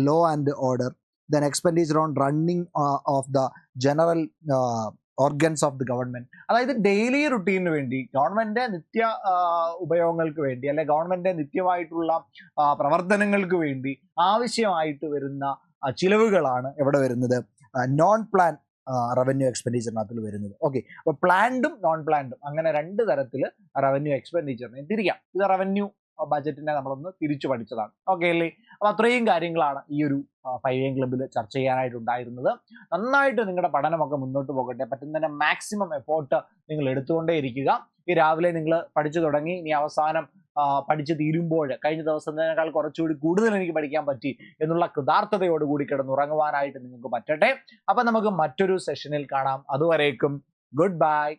law and order, then expenditure on running of the general organs of the government. അതായത് daily റുട്ടീനു വേണ്ടി, ഗവൺമെന്റിന്റെ നിത്യ ഉപയോഗങ്ങൾക്ക് വേണ്ടി, അല്ലെ ഗവൺമെന്റിന്റെ നിത്യമായിട്ടുള്ള പ്രവർത്തനങ്ങൾക്ക് വേണ്ടി ആവശ്യമായിട്ട് വരുന്ന ചിലവുകളാണ് എവിടെ വരുന്നത്, നോൺ പ്ലാൻ റവന്യൂ എക്സ്പെൻഡിച്ചറിനകത്തിൽ വരുന്നത്. ഓക്കെ, അപ്പോൾ പ്ലാൻഡും നോൺ പ്ലാൻഡും അങ്ങനെ 2 തരത്തിൽ റവന്യൂ എക്സ്പെൻഡിച്ചറിനെ തിരിക്കാം. ഇത് റവന്യൂ ബജറ്റിനെ നമ്മളൊന്ന് തിരിച്ചു പഠിച്ചതാണ്. ഓക്കെ അല്ലേ. അപ്പോൾ അത്രയും കാര്യങ്ങളാണ് ഈ ഒരു 5 AM ക്ലബ്ബിൽ ചർച്ച ചെയ്യാനായിട്ടുണ്ടായിരുന്നത്. നന്നായിട്ട് നിങ്ങളുടെ പഠനമൊക്കെ മുന്നോട്ട് പോകട്ടെ. പറ്റുന്നതിന്റെ മാക്സിമം എഫോർട്ട് നിങ്ങൾ എടുത്തുകൊണ്ടേ ഇരിക്കുക. ഈ രാവിലെ നിങ്ങൾ പഠിച്ചു തുടങ്ങി, ഇനി അവസാനം പഠിച്ചു തീരുമ്പോൾ കഴിഞ്ഞ ദിവസത്തിനേക്കാൾ കുറച്ചുകൂടി കൂടുതൽ എനിക്ക് പഠിക്കാൻ പറ്റി എന്നുള്ള കൃതാർത്ഥതയോടുകൂടി കിടന്നുറങ്ങുവാനായിട്ട് നിങ്ങൾക്ക് പറ്റട്ടെ. അപ്പം നമുക്ക് മറ്റൊരു സെഷനിൽ കാണാം. അതുവരേക്കും ഗുഡ് ബൈ.